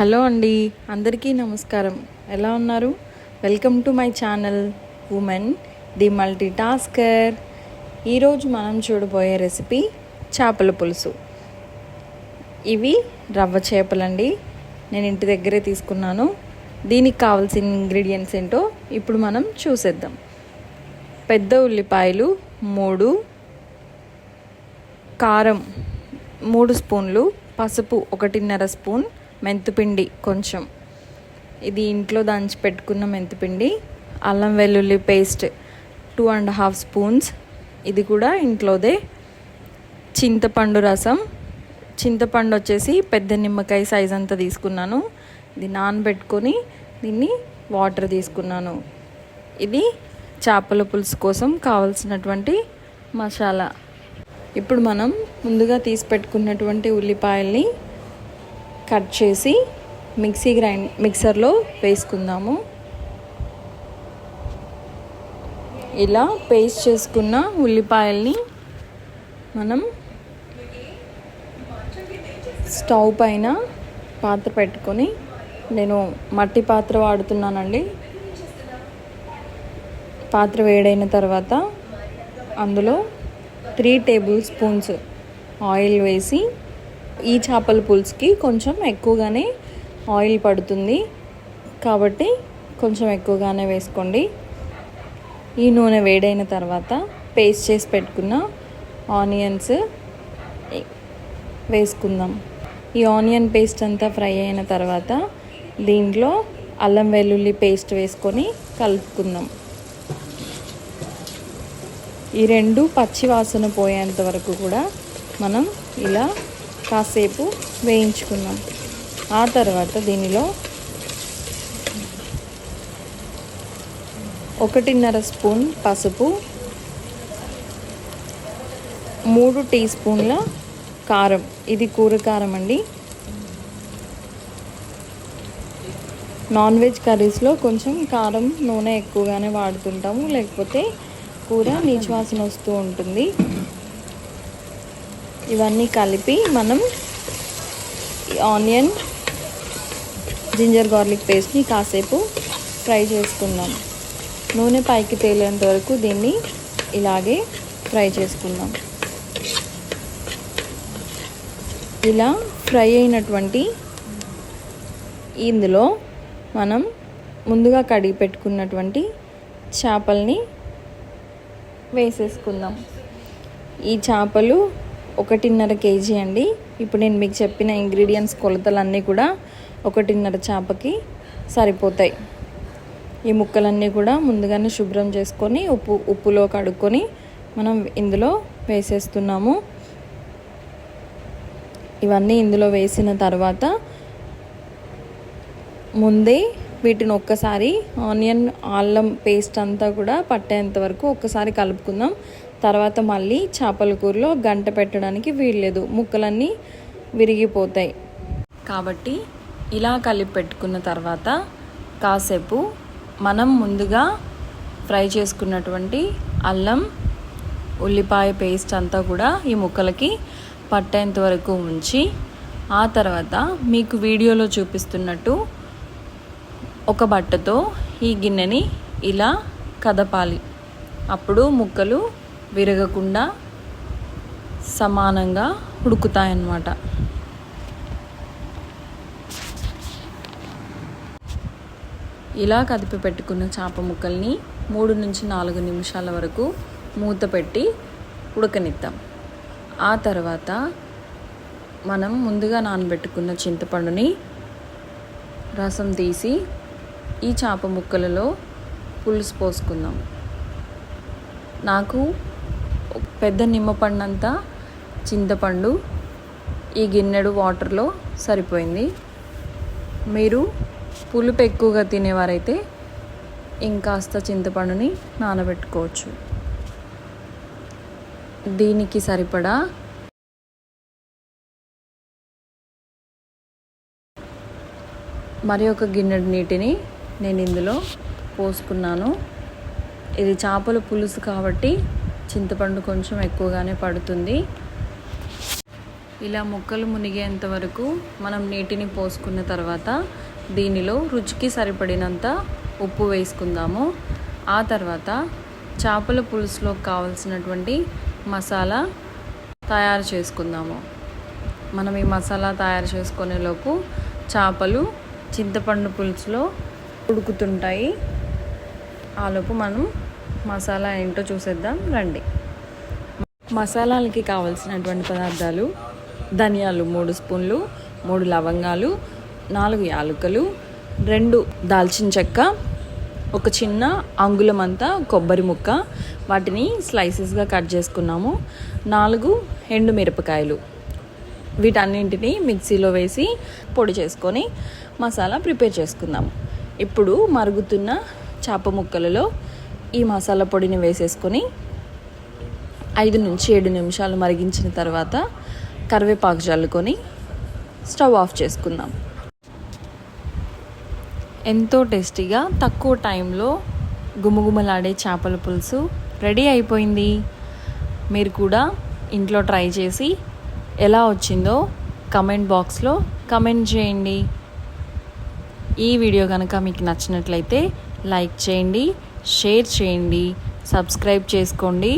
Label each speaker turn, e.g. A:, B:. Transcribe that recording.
A: Hello అండి, అందరికీ నమస్కారం. ఎలా ఉన్నారు? Welcome to my channel women the multi tasker. ఈరోజు మనం చూడబోయే రెసిపీ చేపల పులుసు. ఇవి రవ్వ చేపలండి. నేను ఇంటి దగ్గరే తీసుకున్నాను. దీనికి కావాల్సిన ఇంగ్రీడియంట్స్ ఏంటో ఇప్పుడు మనం చూసేద్దాం. పెద్ద ఉల్లిపాయలు 3, కారం 3 స్పూన్లు, పసుపు 1.5 స్పూన్, మెంతిపిండి కొంచెం, ఇది ఇంట్లో దంచి పెట్టుకున్న మెంతిపిండి, అల్లం వెల్లుల్లి పేస్ట్ 2.5 స్పూన్స్, ఇది కూడా ఇంట్లోదే, చింతపండు రసం, చింతపండు వచ్చేసి పెద్ద నిమ్మకాయ సైజ్ అంతా తీసుకున్నాను. ఇది నానబెట్టుకొని దీన్ని వాటర్ తీసుకున్నాను. ఇది చేపల పులుసు కోసం కావాల్సినటువంటి మసాలా. ఇప్పుడు మనం ముందుగా తీసి పెట్టుకున్నటువంటి ఉల్లిపాయల్ని కట్ చేసి మిక్సర్లో వేసుకుందాము. ఇలా పేస్ట్ చేసుకున్న ఉల్లిపాయల్ని మనం స్టవ్ పైన పాత్ర పెట్టుకొని, నేను మట్టి పాత్ర వాడుతున్నానండి. పాత్ర వేడైన తర్వాత అందులో 3 టేబుల్ స్పూన్స్ ఆయిల్ వేసి, ఈ చేపల పులుసుకి కొంచెం ఎక్కువగానే ఆయిల్ పడుతుంది కాబట్టి కొంచెం ఎక్కువగానే వేసుకోండి. ఈ నూనె వేడైన తర్వాత పేస్ట్ చేసి పెట్టుకున్న ఆనియన్స్ వేసుకుందాం. ఈ ఆనియన్ పేస్ట్ అంతా ఫ్రై అయిన తర్వాత దీంట్లో అల్లం వెల్లుల్లి పేస్ట్ వేసుకొని కలుపుకుందాం. ఈ 2 పచ్చి వాసన పోయేంత వరకు కూడా మనం ఇలా కాసేపు వేయించుకుందాం. ఆ తర్వాత దీనిలో 1.5 స్పూన్ పసుపు, 3 టీ స్పూన్ల కారం, ఇది కూర కారం అండి. నాన్ వెజ్ కర్రీస్లో కొంచెం కారం నూనె ఎక్కువగానే వాడుతుంటాము, లేకపోతే కూర నీచు వాసన వస్తూ ఉంటుంది. ఇవన్నీ కలిపి మనం ఆనియన్, జింజర్ గార్లిక్ పేస్ట్ని కాసేపు ఫ్రై చేసుకుందాం. నూనె పైకి తేలేంత వరకు దీన్ని ఇలాగే ఫ్రై చేసుకుందాం. ఇలా ఫ్రై అయినటువంటి ఇందులో మనం ముందుగా కడిగి పెట్టుకున్నటువంటి చేపల్ని వేసేసుకుందాం. ఈ చేపలు 1.5 కేజీ అండి. ఇప్పుడు నేను మీకు చెప్పిన ఇంగ్రీడియంట్స్ కొలతలన్నీ కూడా 1.5 చేపకి సరిపోతాయి. ఈ ముక్కలన్నీ కూడా ముందుగానే శుభ్రం చేసుకొని ఉప్పులో కడుక్కొని మనం ఇందులో వేసేస్తున్నాము. ఇవన్నీ ఇందులో వేసిన తర్వాత ముందే వీటిని ఒక్కసారి ఆనియన్ అల్లం పేస్ట్ అంతా కూడా పట్టేంత వరకు ఒక్కసారి కలుపుకుందాం. తర్వాత మళ్ళీ చేపల కూరలో గంట పెట్టడానికి వీల్లేదు, ముక్కలన్నీ విరిగిపోతాయి. కాబట్టి ఇలా కలిపి పెట్టుకున్న తర్వాత కాసేపు మనం ముందుగా ఫ్రై చేసుకున్నటువంటి అల్లం ఉల్లిపాయ పేస్ట్ అంతా కూడా ఈ ముక్కలకి పట్టేంత వరకు ఉంచి, ఆ తర్వాత మీకు వీడియోలో చూపిస్తున్నట్టు ఒక బట్టతో ఈ గిన్నెని ఇలా కదపాలి. అప్పుడు ముక్కలు విరగకుండా సమానంగా ఉడుకుతాయన్నమాట. ఇలా కదిపి పెట్టుకున్న చేప ముక్కల్ని 3 నుంచి 4 నిమిషాల వరకు మూత పెట్టి ఉడకనిద్దాం. ఆ తర్వాత మనం ముందుగా నానబెట్టుకున్న చింతపండుని రసం తీసి ఈ చేప ముక్కలలో పులుసు పోసుకుందాం. నాకు పెద్ద నిమ్మపండంతా చింతపండు ఈ గిన్నెడు వాటర్లో సరిపోయింది. మీరు పులుపు ఎక్కువగా తినేవారైతే ఇంకాస్త చింతపండుని నానబెట్టుకోవచ్చు. దీనికి సరిపడా మరి ఒక గిన్నెడు నీటిని నేను ఇందులో పోసుకున్నాను. ఇది చేపల పులుసు కాబట్టి చింతపండు కొంచెం ఎక్కువగానే పడుతుంది. ఇలా ముక్కలు మునిగేంత వరకు మనం నీటిని పోసుకున్న తర్వాత దీనిలో రుచికి సరిపడినంత ఉప్పు వేసుకుందాము. ఆ తర్వాత చేపల పులుసులో కావలసినటువంటి మసాలా తయారు చేసుకుందాము. మనం ఈ మసాలా తయారు చేసుకునేలోపు చేపలు చింతపండు పులుసులో ఉడుకుతుంటాయి. ఆలోపు మనం మసాలా ఏంటో చూసేద్దాం రండి. మసాలాలకి కావలసినటువంటి పదార్థాలు: ధనియాలు 3 స్పూన్లు, 3 లవంగాలు, 4 యాలకులు, 2 దాల్చిన చెక్క, ఒక చిన్న అంగుళమంతా కొబ్బరి ముక్క, వాటిని స్లైసెస్గా కట్ చేసుకున్నాము, 4 ఎండు మిరపకాయలు. వీటన్నింటినీ మిక్సీలో వేసి పొడి చేసుకొని మసాలా ప్రిపేర్ చేసుకుందాము. ఇప్పుడు మరుగుతున్న చేప ముక్కలలో ఈ మసాలా పొడిని వేసేసుకొని 5 నుంచి 7 నిమిషాలు మరిగించిన తర్వాత కరివేపాకు చల్లుకొని స్టవ్ ఆఫ్ చేసుకుందాం. ఎంతో టేస్టీగా తక్కువ టైంలో గుమగుమలాడే చేపల పులుసు రెడీ అయిపోయింది. మీరు కూడా ఇంట్లో ట్రై చేసి ఎలా వచ్చిందో కమెంట్ బాక్స్లో కమెంట్ చేయండి. ఈ వీడియో కనుక మీకు నచ్చినట్లయితే లైక్ చేయండి, షేర్ చేయండి, సబ్స్క్రైబ్ చేసుకోండి.